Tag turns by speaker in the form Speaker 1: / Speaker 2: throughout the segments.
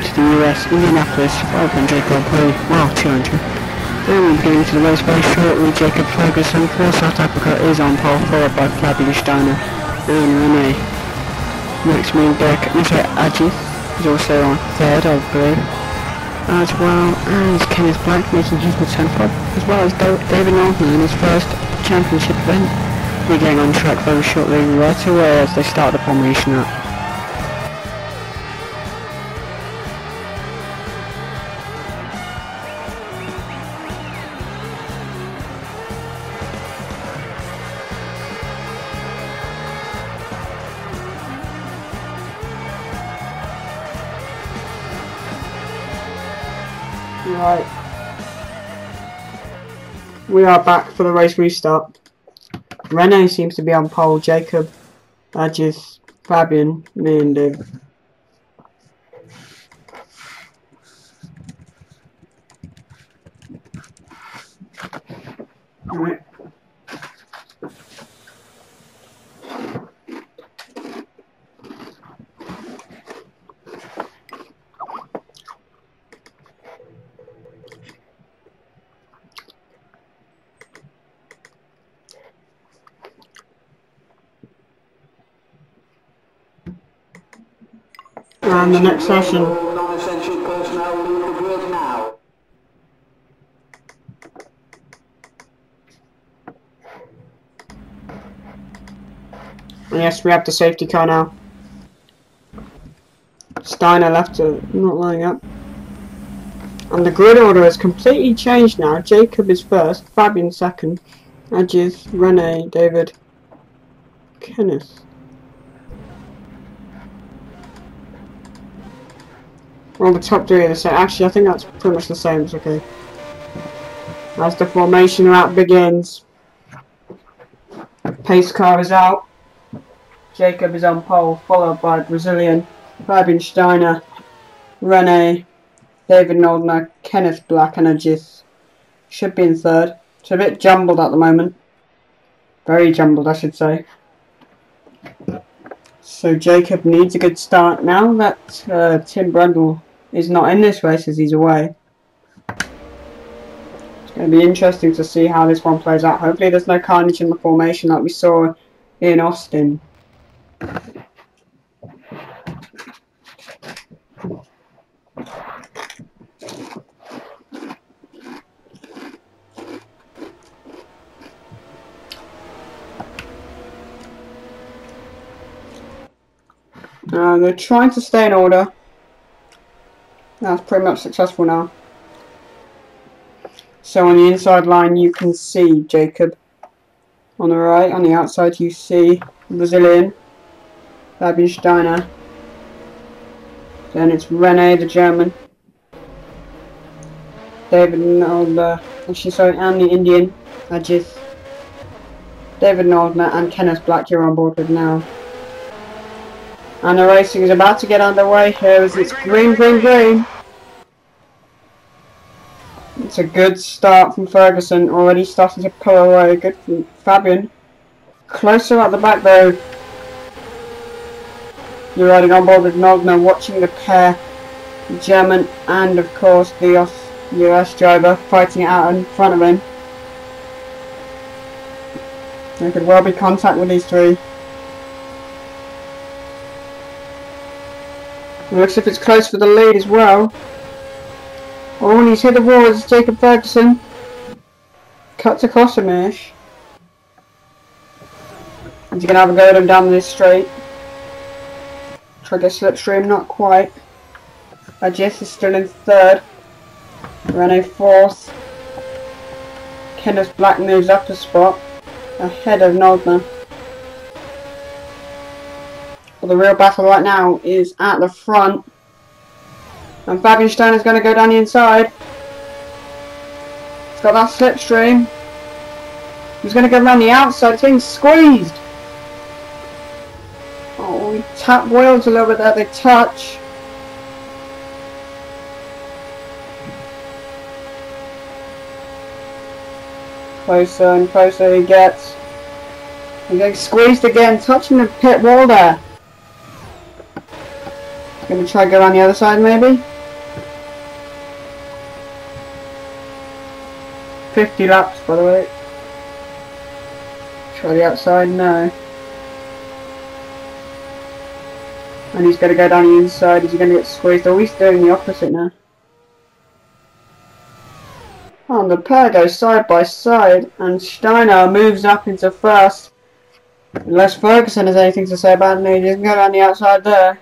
Speaker 1: welcome to the US Indianapolis 500 Grand Prix, mile 200. Then we're beginning to the race very shortly. Jacob Ferguson for South Africa is on pole, followed by Fabian Steiner and Rene. Next main deck, Mr. Ajith is also on third, I believe, as well as Kenneth Black making his return for, as well as David Norton in his first championship event. We're getting on track very shortly right away as they start the formation up.
Speaker 2: Right, we are back for the race restart. Rene seems to be on pole, Jacob, Ajis, Fabian, me and Dave. Right. And the next session.
Speaker 3: Non-essential personnel leave the grid now.
Speaker 2: Yes, we have the safety car now. Steiner left to not lining up. And the grid order has completely changed now. Jacob is first, Fabian second, Ajis, Rene, David, Kenneth. Well, the top three are the same. Actually, I think that's pretty much the same. It's okay. As the formation route begins, pace car is out. Jacob is on pole, followed by Brazilian Fabian Steiner, Rene, David Noldner, Kenneth Black, and Ajis. Should be in third. It's a bit jumbled at the moment. Very jumbled, I should say. So Jacob needs a good start now that Tim Brundle is not in this race as he's away. It's going to be interesting to see how this one plays out. Hopefully there's no carnage in the formation like we saw in Austin. They're trying to stay in order. That's pretty much successful now. So on the inside line you can see Jacob. On the right, on the outside you see Brazilian, Fabian Steiner. Then it's Rene the German. David Noldner, and the Indian, Ajith. David Noldner and Kenneth Black you're on board with now. And the racing is about to get underway here as it's green, green, green. It's a good start from Ferguson, already starting to pull away. Good from Fabian. Closer at the back though. You're riding on board with Noldner, watching the pair, the German and of course the US driver fighting it out in front of him. There could well be contact with these three. It looks as if it's close for the lead as well. Oh, and he's hit the wall as Jacob Ferguson cuts across him-ish. He's going to have a go at him down this straight. Try to get slipstream, not quite. Ajis is still in third. Rene fourth. Kenneth Black moves up a spot ahead of Noldner. Well, the real battle right now is at the front. And Fabian Steiner is going to go down the inside. He's got that slipstream. He's going to go around the outside. It's getting squeezed. Oh, he tap wheels a little bit there. They touch. Closer and closer he gets. He's getting squeezed again, touching the pit wall there. Gonna try to go around the other side maybe? 50 laps, by the way. Try the outside, no. And he's going to go down the inside. Is he going to get squeezed? Oh, he's doing the opposite now. Oh, and the pair goes side by side, and Steiner moves up into first. Unless Ferguson has anything to say about it, he doesn't go down the outside there.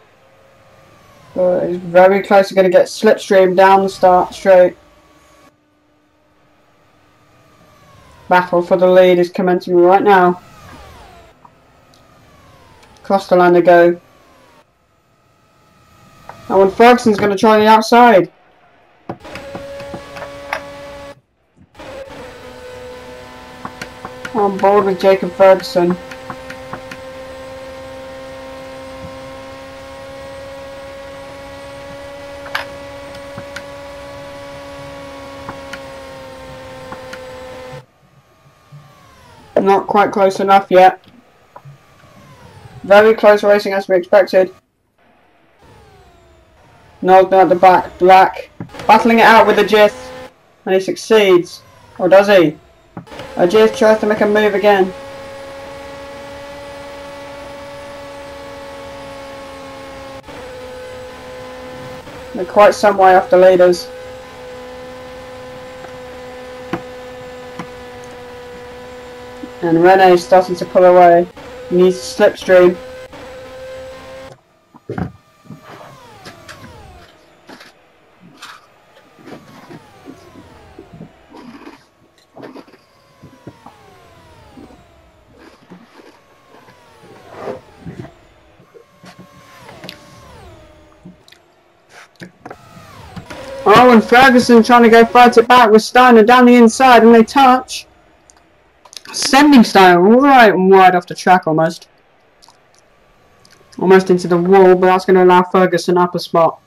Speaker 2: But he's very close to going to get slipstream down the start straight. Battle for the lead is commencing right now. Across the line they go. Oh, and Ferguson's going to try the outside. On board with Jacob Ferguson. Not quite close enough yet. Very close racing as we expected. Nogner at the back, Black battling it out with the Jith, and he succeeds. Or does he? Jith tries to make a move again. They're quite some way off the leaders. And Rene is starting to pull away. He needs slipstream. Oh, and Ferguson trying to go fight it back with Steiner down the inside, and they touch. Sending Steiner right and wide off the track almost. Almost into the wall, but that's going to allow Ferguson up a spot.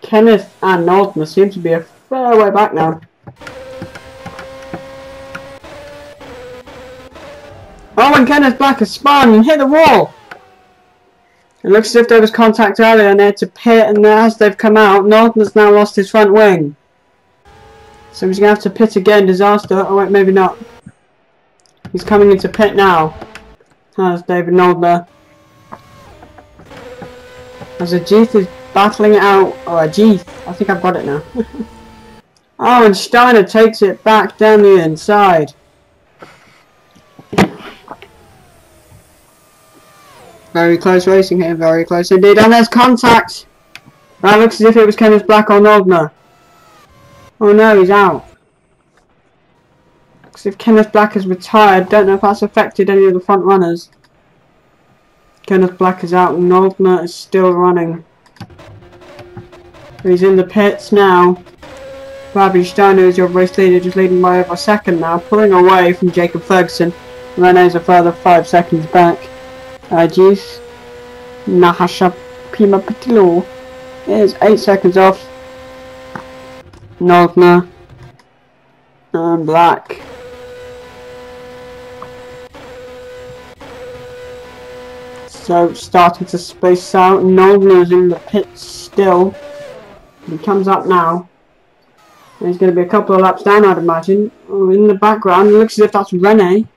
Speaker 2: Kenneth and Nordner seem to be a fair way back now. Oh, and Kenneth Black has spun and hit the wall. It looks as if there was contact earlier and they had to pit, and as they've come out, Nordner's now lost his front wing. So he's going to have to pit again. Disaster. Oh wait, maybe not. He's coming into pit now. As David Nordner. As Ajith is battling it out. Oh, Ajith. I think I've got it now. Oh, and Steiner takes it back down the inside. Very close racing here, very close indeed. And there's contact. That looks as if it was Kenneth Black or Nogner. Oh no, he's out. Looks as if Kenneth Black has retired. Don't know if that's affected any of the front runners. Kenneth Black is out and Nogner is still running. He's in the pits now. Fabian Steiner is your race leader, just leading by over a second now, pulling away from Jacob Ferguson. Rene's a further 5 seconds back. Ajith Nahasha Pima Patilo is 8 seconds off. Nogner and Black. So starting to space out. Nogner is in the pits still. He comes up now. And he's going to be a couple of laps down, I'd imagine. Oh, in the background, it looks as if that's Rene.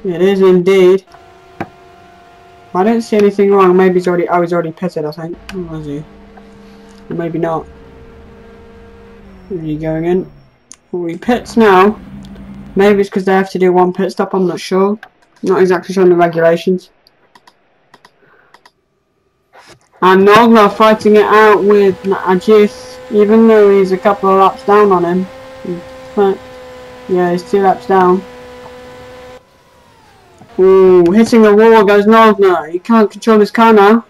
Speaker 2: It is indeed. I don't see anything wrong. Maybe he's already. Oh, he's already pitted, I think. Oh, was he? Or maybe not. Is he going in? Oh, he pits now. Maybe it's because they have to do one pit stop. I'm not sure. Not exactly sure on the regulations. And Nogner fighting it out with Ajith, even though he's a couple of laps down on him. But yeah, he's 2 laps down. Ooh, hitting the wall goes Nogner. He can't control his car now.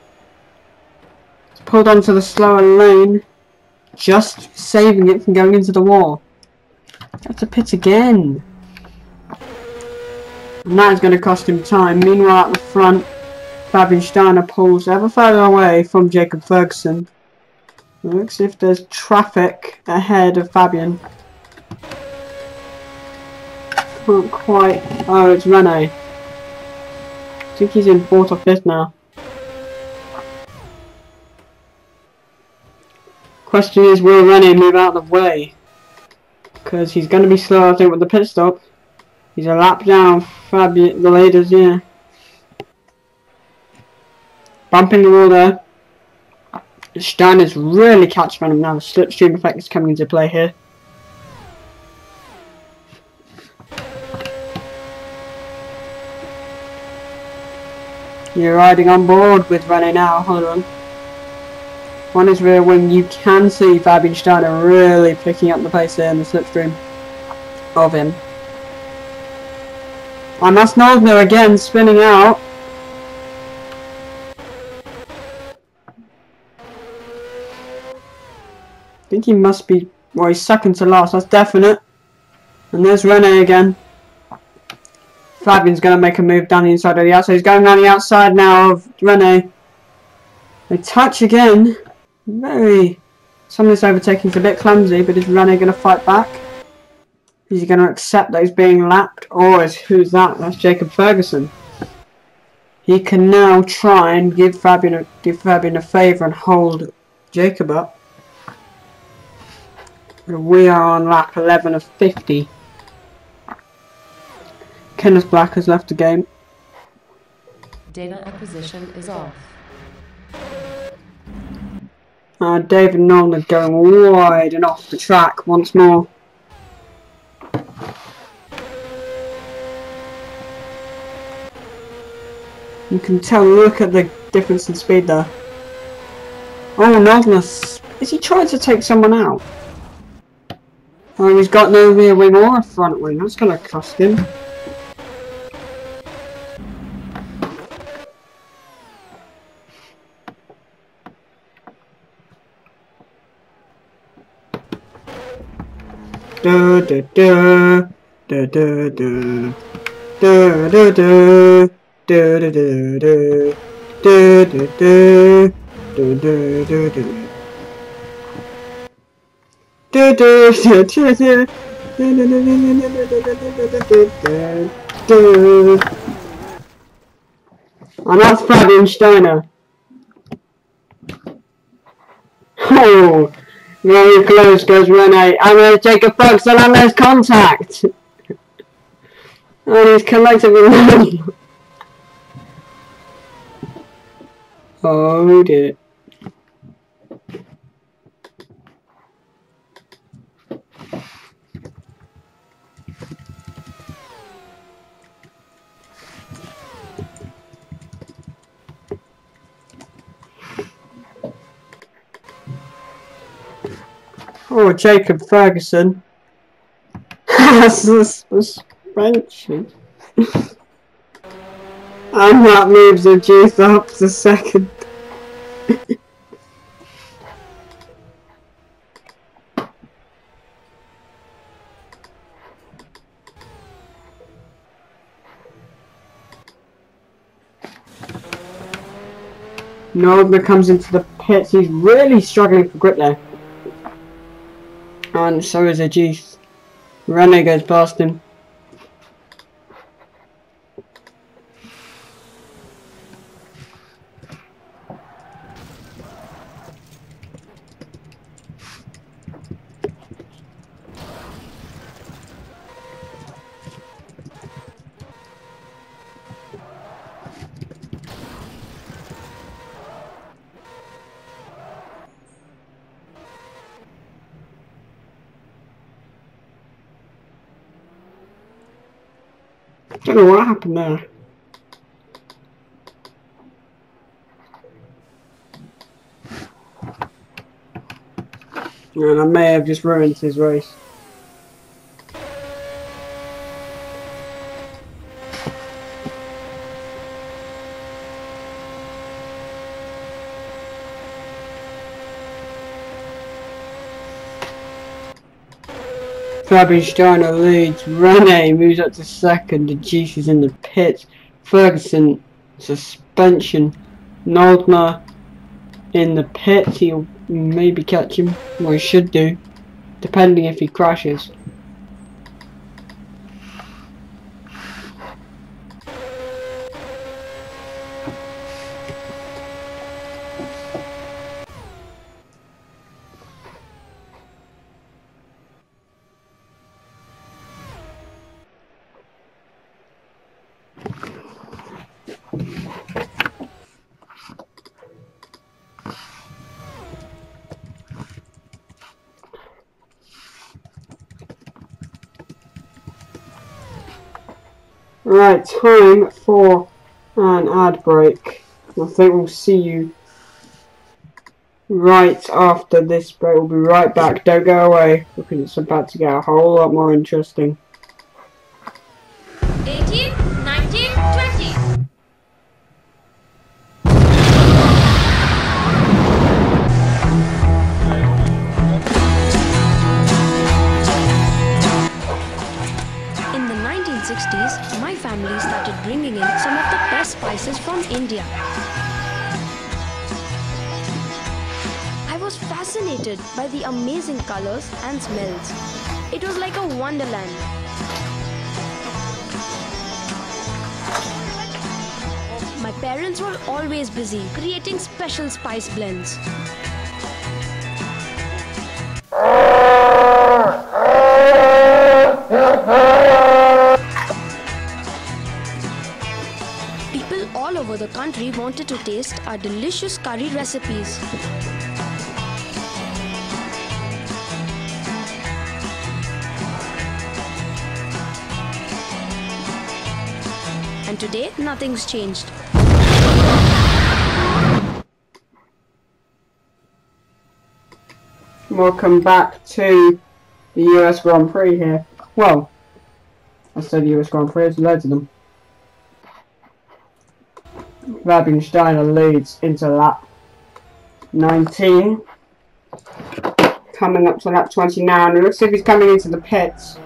Speaker 2: He's pulled onto the slower lane, just saving it from going into the wall. Have to pit again. And that is going to cost him time. Meanwhile, at the front, Fabian Steiner pulls ever further away from Jacob Ferguson. Looks as if there's traffic ahead of Fabian. Not quite. Oh, it's Rene. I think he's in 4th or 5th now. Question is, will Rene move out of the way? Because he's going to be slow, I think, with the pit stop. He's a lap down Fabian, the leaders, yeah. Bumping the wall there. Steiner's really catching on him now. The slipstream effect is coming into play here. You're riding on board with Rene now, hold on. On his rear wing, you can see Fabian Steiner really picking up the pace there in the slipstream of him. And that's Nordner again spinning out. I think he must be, well, he's second to last, that's definite. And there's Rene again. Fabian's going to make a move down the inside of the outside. He's going down the outside now of Rene. They touch again. Some of this overtaking is a bit clumsy, but is Rene going to fight back? Is he going to accept that he's being lapped? Or who's that? That's Jacob Ferguson. He can now try and give Fabian a favour and hold Jacob up. We are on lap 11 of 50. Kenneth Black has left the game.
Speaker 4: Data acquisition is off.
Speaker 2: David Nolan going wide and off the track once more. You can tell, look at the difference in speed there. Oh, Nolan, is he trying to take someone out? Oh, he's got no rear wing or a front wing, that's going to cost him. Da da da da da da da da da da da da. And that's Fabian Steiner. Oh, very close goes Rene, and there's Jacob Ferguson, and there's contact! And he's collected with him. Oh dear. Oh, Jacob Ferguson has the suspension. And that moves the juice up to second. Nordner comes into the pits. He's really struggling for grip there. And so is Ajis. Rene goes past him. I don't know what happened there. And I may have just ruined his race. Fabian Steiner leads, Rene moves up to second, Ajis is in the pits, Ferguson suspended. suspension. Noldner in the pits, he'll maybe catch him, or he should do, depending if he crashes. Right, time for an ad break. I think we'll see you right after this break. We'll be right back. Don't go away because it's about to get a whole lot more interesting.
Speaker 5: 18, 19, 20.
Speaker 6: In the 1960s, my family started bringing in some of the best spices from India. I was fascinated by the amazing colors and smells. It was like a wonderland. My parents were always busy creating special spice blends. People all over the country wanted to taste our delicious curry recipes. And today, nothing's changed.
Speaker 2: Welcome back to the US Grand Prix here. Well, I said US Grand Prix, there's loads of them. Fabian Steiner leads into lap 19. Coming up to lap 20 now, and it looks like he's coming into the pits.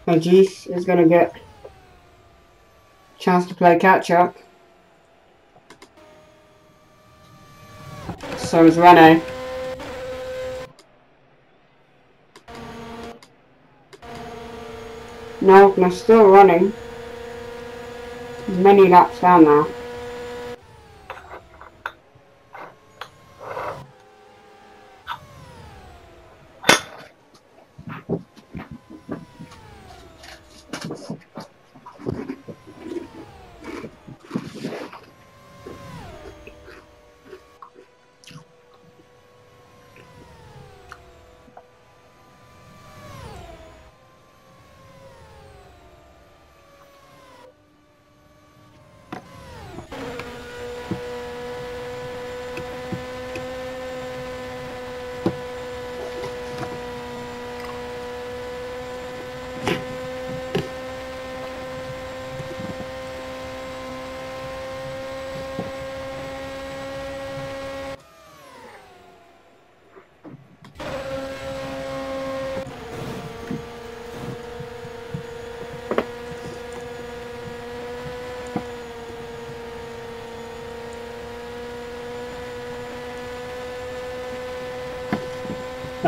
Speaker 2: Ajis is going to get a chance to play catch up. So is Rene. No, they're still running. Many laps down now.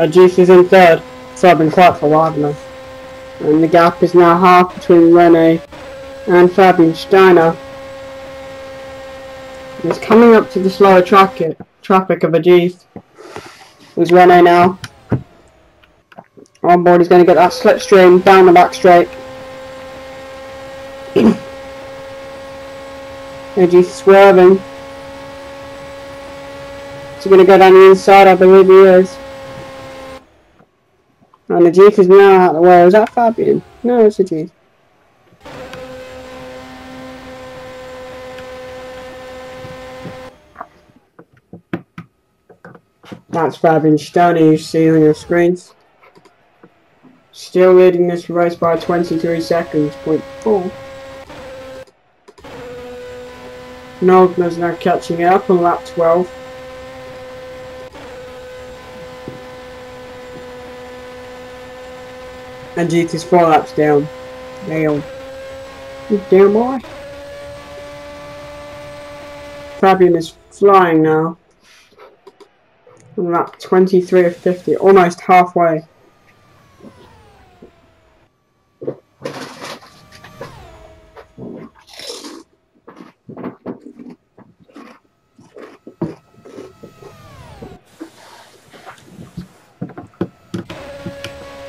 Speaker 2: Juice is in third, so I've been quiet for a while now. And the gap is now half between Rene and Fabian Steiner. He's coming up to the slower traffic of Ajis. There's Rene now. On board, he's going to get that slipstream down the back straight. Ajis swerving. He's going to go down the inside, I believe he is. And the Jeep is now out of the way. Is that Fabian? No, it's a Jeep. That's Fabian Steiner you see on your screens. Still leading this race by 23 seconds, 0.4. Noldner's now catching up on lap 12. And GT's 4 laps down. Damn. Damn boy. Fabian is flying now. On lap 23 of 50, almost halfway.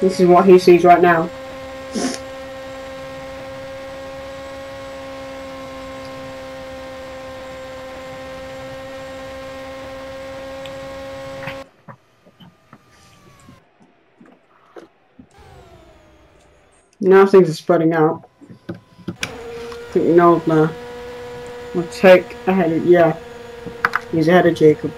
Speaker 2: This is what he sees right now. Now things are spreading out. I think Noldner will take ahead of, yeah, he's ahead of Jacob.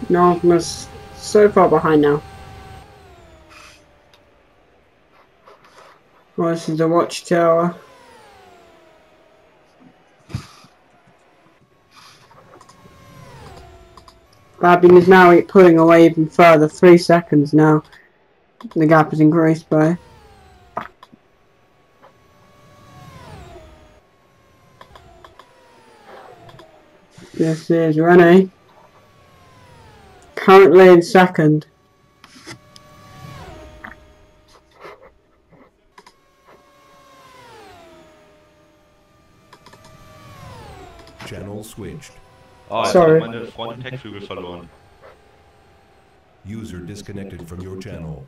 Speaker 2: Noldner's so far behind now. Well, this is the watchtower. Fabian is now pulling away even further, 3 seconds now. The gap is increased by. This is Rene. Currently in second.
Speaker 7: Channel switched.
Speaker 8: Ah, jetzt
Speaker 2: Sorry.
Speaker 8: habe ich meine Freundin Heckflügel verloren.
Speaker 7: User disconnected from your channel.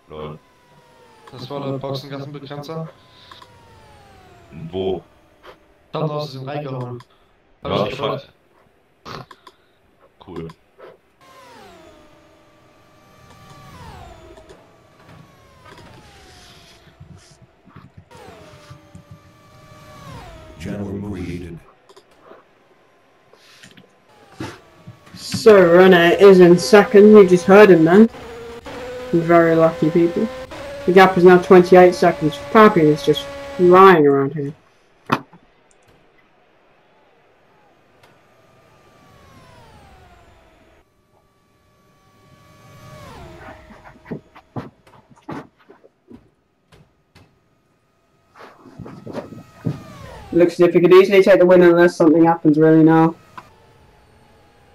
Speaker 8: Lol.
Speaker 9: Das war der Boxengassenbegrenzer.
Speaker 8: Wo?
Speaker 9: Dann hast du ihn reingehauen.
Speaker 8: Ja, fuck. Cool.
Speaker 7: Channel created.
Speaker 2: So Rene is in second, you just heard him then. Very lucky people. The gap is now 28 seconds. Fabian is just flying around here. Looks as if he could easily take the win unless something happens really now.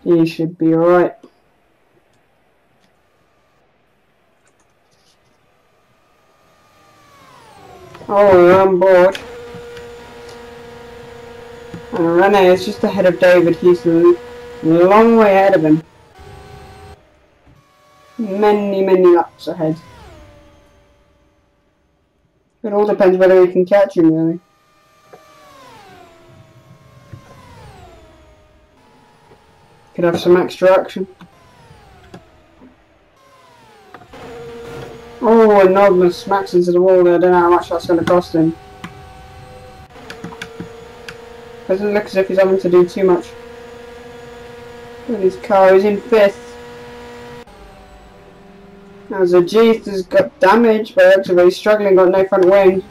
Speaker 2: He should be alright. Oh, we're on board. And Rene is just ahead of David. He's a long way ahead of him. Many, many laps ahead. It all depends whether we can catch him, really. Could have some extra action. Oh, and Noldner smacks into the wall there. I don't know how much that's going to cost him. Doesn't look as if he's having to do too much with his car. He's in 5th. Now Zajith has got damage, but actually he's struggling, got no front wing.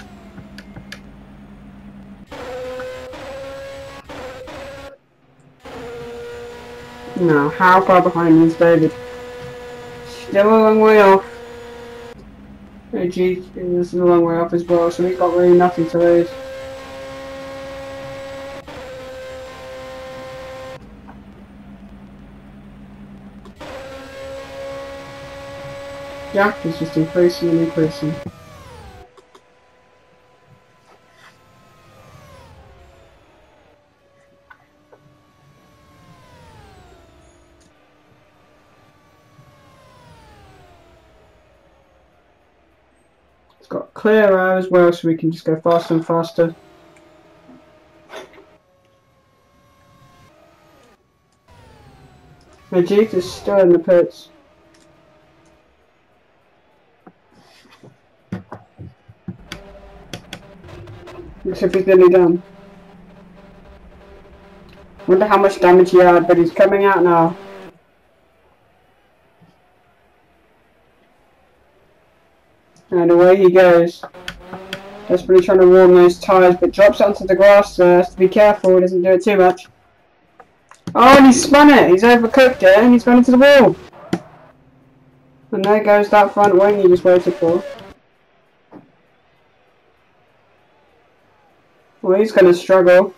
Speaker 2: Now, how far behind is David? Still a long way off. Zajith is a long way off as well, so we've got really nothing to lose. Jack is just increasing and increasing. It's got clear air as well, so we can just go faster and faster. Majid is still in the pits. Looks like he's nearly done. Wonder how much damage he had, but he's coming out now. And away he goes. Desperately trying to warm those tyres, but drops onto the grass, so has to be careful, he doesn't do it too much. Oh, and he spun it! He's overcooked it, and he's gone into the wall! And there goes that front wing he just waited for. Well, he's going to struggle.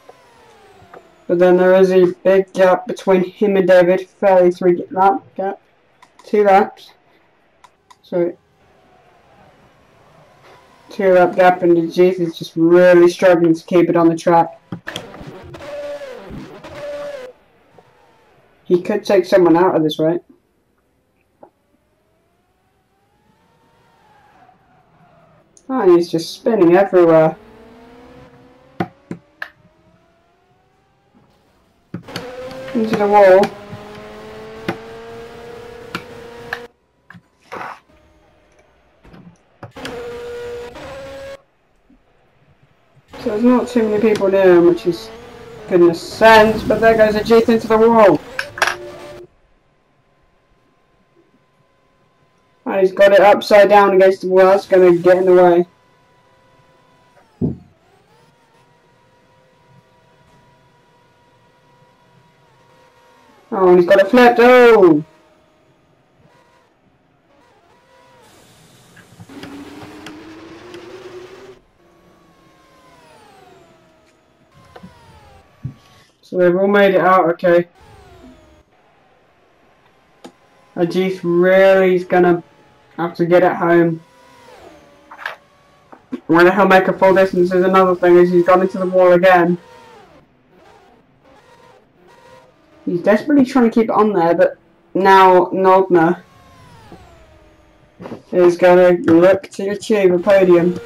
Speaker 2: But then there is a big gap between him and David, fairly 3 lap gap. 2 laps. So 2 lap gap, and Jeez is just really struggling to keep it on the track. He could take someone out of this, right? Oh, and he's just spinning everywhere. Into the wall. So there's not too many people near him, which is goodness sense, but there goes a Jeep into the wall. And he's got it upside down against the wall, that's going to get in the way. Oh, and he's got it flipped, oh! So they've all made it out, okay. Ajit really is gonna have to get it home. Whether he'll make a full distance is another thing, as he's gone into the wall again. He's desperately trying to keep it on there, but now Nogna is going to look to achieve a podium.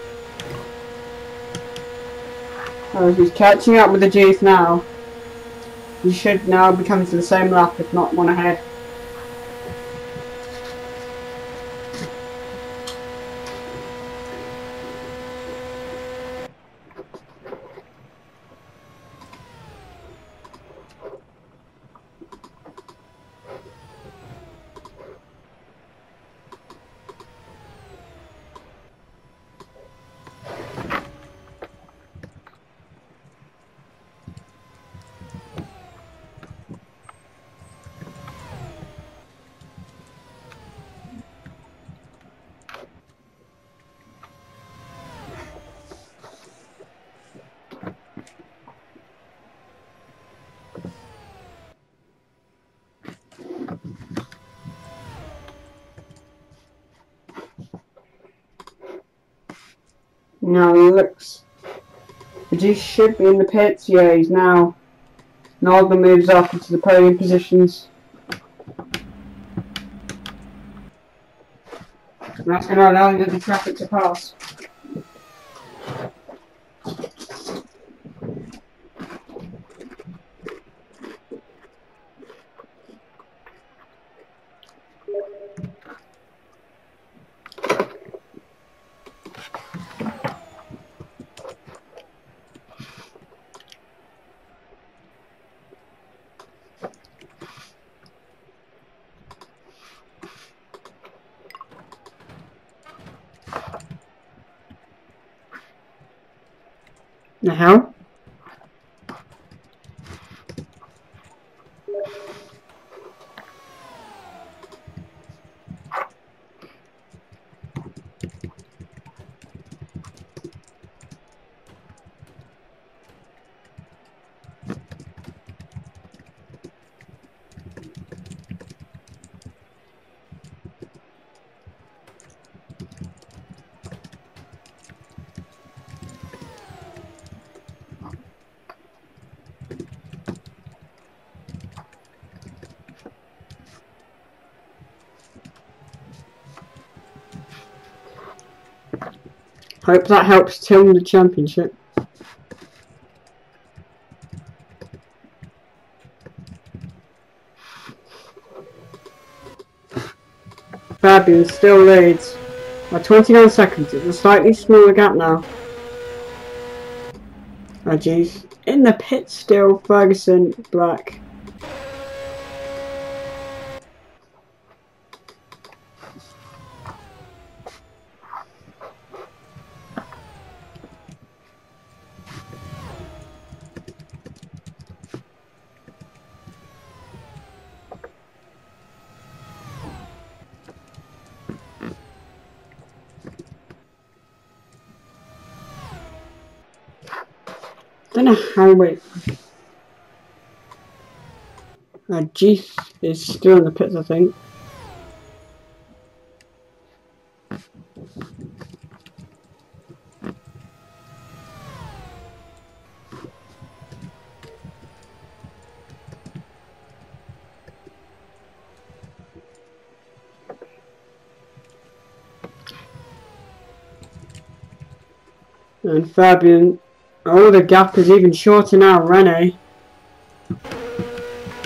Speaker 2: Oh, he's catching up with the Jeep now. He should now be coming to the same lap, if not one ahead. Now he looks. He should be in the pits. Yeah, he's now. Nogna moves up into the podium positions. That's going to allow the traffic to pass. Now? Hope that helps Tim the championship. Fabian still leads by 29 seconds. It's a slightly smaller gap now. Oh jeez. In the pit still, Ferguson, Black. Don't know how we. G is still in the pits, I think. And Fabian. Oh, the gap is even shorter now, Rene.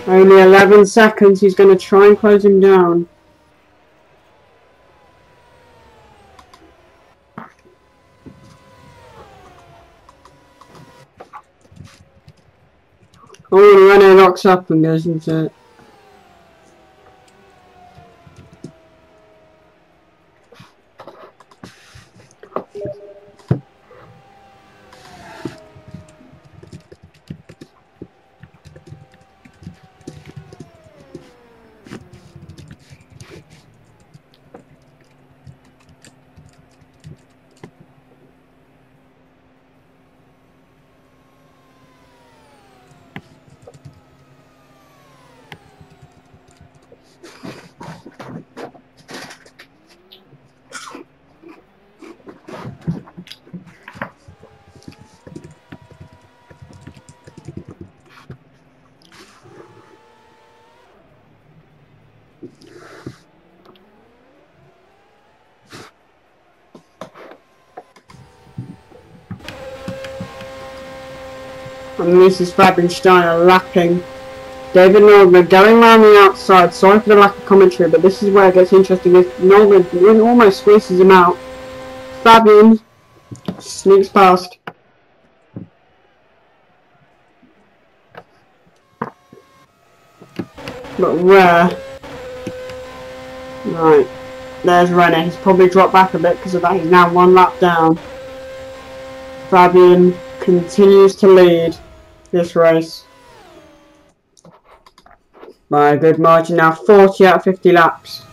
Speaker 2: Only 11 seconds, he's going to try and close him down. Oh, Rene locks up and goes into it. And this is Fabian Steiner lapping David Nordman going around the outside. Sorry for the lack of commentary, but this is where it gets interesting. If Nordman almost squeezes him out, Fabian sneaks past. But where? Right, there's Rene. He's probably dropped back a bit because of that. He's now one lap down. Fabian continues to lead this race by a good margin now, 40 out of 50 laps.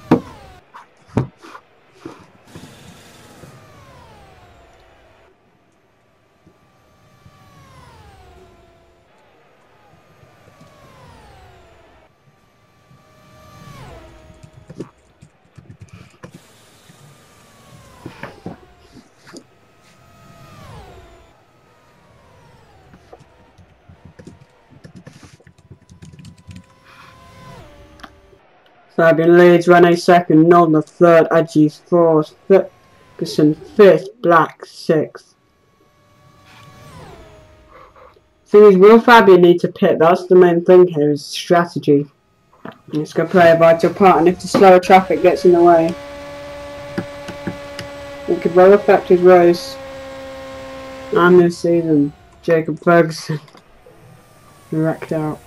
Speaker 2: Fabian leads, Rene second, Nolden third, Adji fourth, Ferguson fifth, Black sixth. Thing is, will Fabian need to pit? That's the main thing here, is strategy. And it's going to play a vital part, and if the slower traffic gets in the way, it could well affect his race and this season. Jacob Ferguson wrecked out.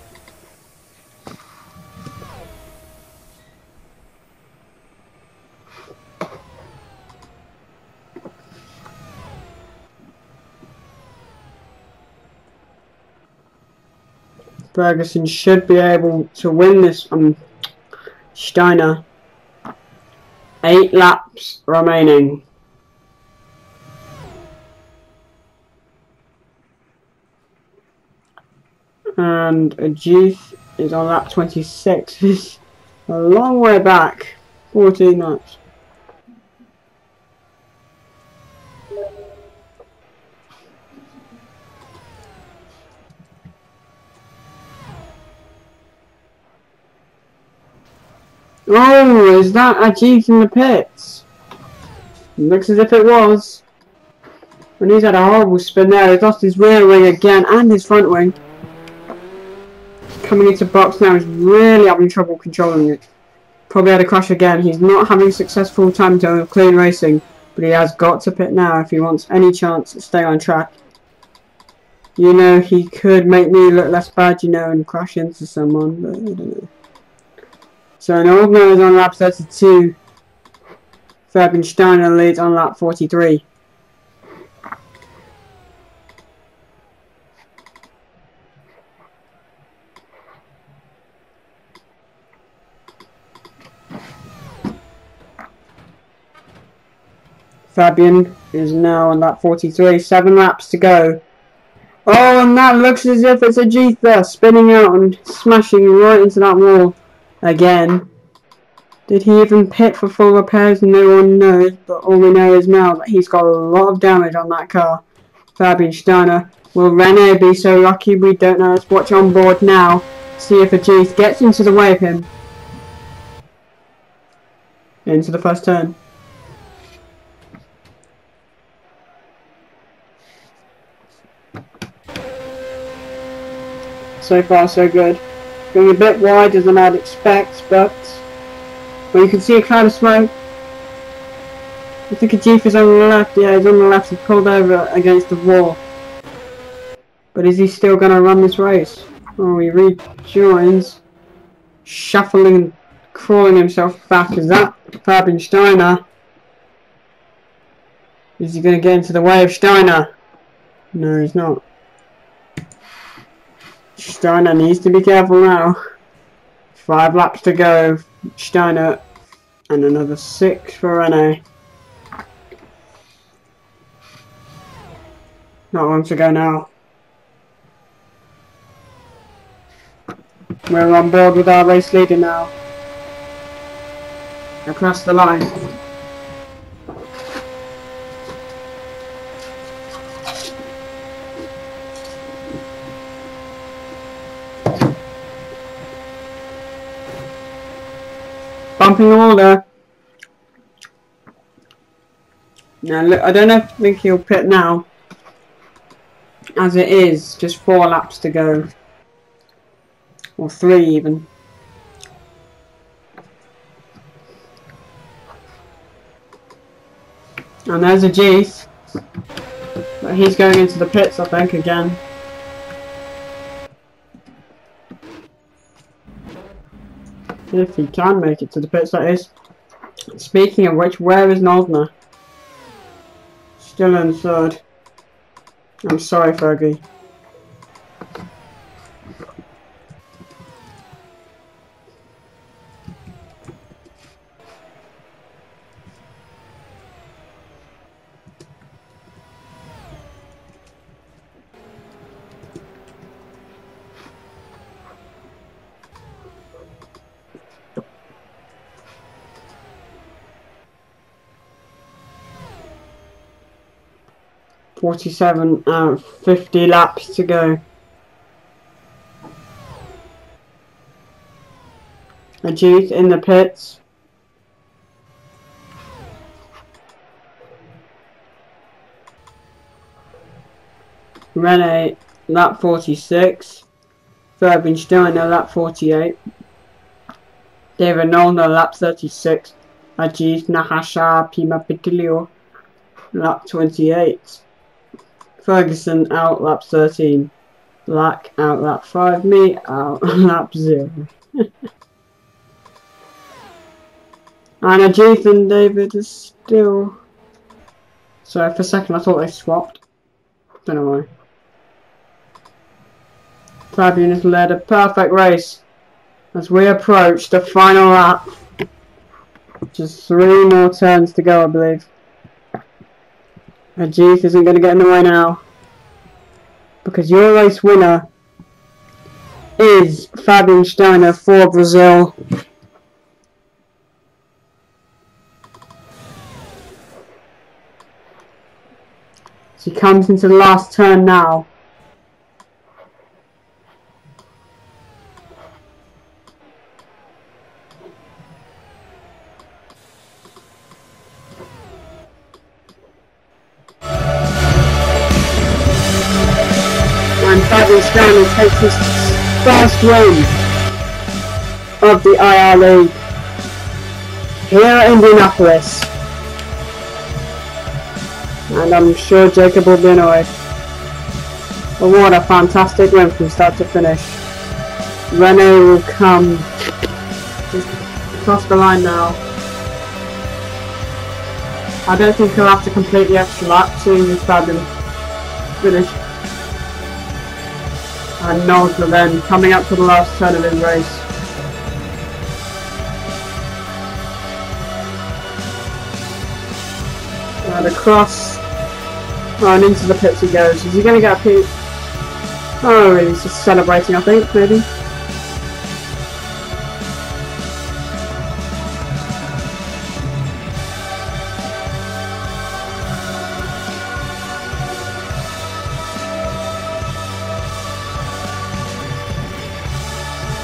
Speaker 2: Ferguson should be able to win this. Steiner. 8 laps remaining. And Ajith is on lap 26. It's a long way back. 14 laps. Oh, is that Ajit in the pits? Looks as if it was. And he's had a horrible spin there. He's lost his rear wing again and his front wing. Coming into box now, he's really having trouble controlling it. Probably had a crash again. He's not having successful time to clean racing, but he has got to pit now if he wants any chance to stay on track. You know, he could make me look less bad, you know, and crash into someone, but I don't know. So Nordner is on lap 32. Fabian Steiner leads on lap 43. Fabian is now on lap 43, 7 laps to go. Oh, and that looks as if it's a Jeether spinning out and smashing right into that wall again. Did he even pit for full repairs? No one knows, but all we know is now that he's got a lot of damage on that car. Fabian Steiner. Will Rene be so lucky? We don't know. Let's watch on board now. See if a Jeeth gets into the way of him. Into the first turn. So far so good. Going a bit wider than I'd expect, but well, you can see a cloud of smoke. I think a Jeep is on the left. Yeah, he's on the left. He's pulled over against the wall. But is he still going to run this race? Oh, he rejoins, shuffling and crawling himself back. Is that Fabian Steiner? Is he going to get into the way of Steiner? No, he's not. Steiner needs to be careful now. 5 laps to go. Steiner and another 6 for Rene. Not long to go now. We're on board with our race leader now. Across the line. Bumping order. Now look, I don't think he'll pit now. As it is, just 4 laps to go. Or 3 even. And there's a Jeeth. But he's going into the pits, I think, again. If he can make it to the pits, that is. Speaking of which, where is Nordner? Still in 3rd. I'm sorry, Fergie. .47 out of 50 laps to go. Ajit in the pits. Rene lap 46. Fabian Steiner lap 48. David Nolner lap 36. Ajit Nahasha Pima Pitilio lap 28. Ferguson out lap 13. Black out lap 5. Me out lap 0. And Ajith and David is still... Sorry, for a second I thought they swapped. Don't know why. Fabian has led a perfect race as we approach the final lap. Just 3 more turns to go, I believe. Ajith isn't going to get in the way now, because your race winner is Fabian Steiner for Brazil. So he comes into the last turn now. Fabian Steiner takes his first win of the IRLeague. here at Indianapolis. And I'm sure Jacob will be annoyed. But what a fantastic win from start to finish. Rene will come just across the line now. I don't think he'll have to complete the extra lap, seeing his fabulous finish. And Nolsner then coming up to the last turn of his race. And across, and into the pits he goes. Is he going to get a P? Oh, he's just celebrating, I think, maybe.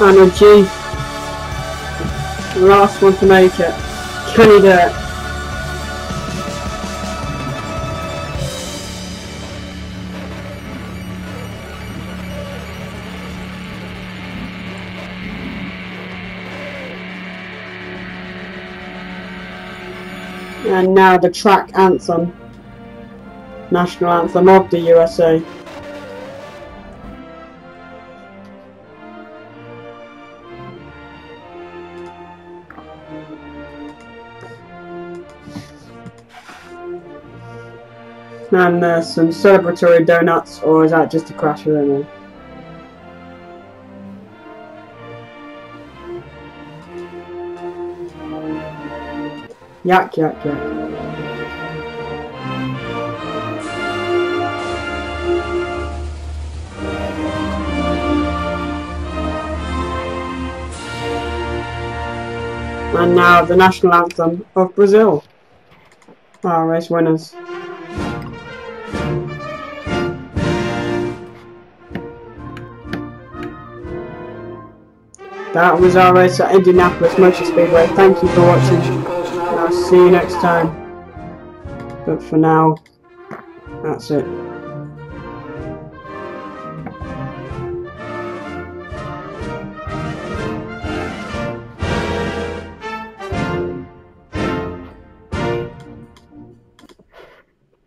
Speaker 2: And a G. The last one to make it. Can he do it? And now the track anthem, national anthem of the USA. And there's some celebratory donuts, or is that just a crash of them? Yak, yak, yak. And now the national anthem of Brazil. Our race winners. That was our race at Indianapolis Motor Speedway. Thank you for watching. I'll see you next time. But for now, that's it.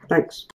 Speaker 2: Thanks.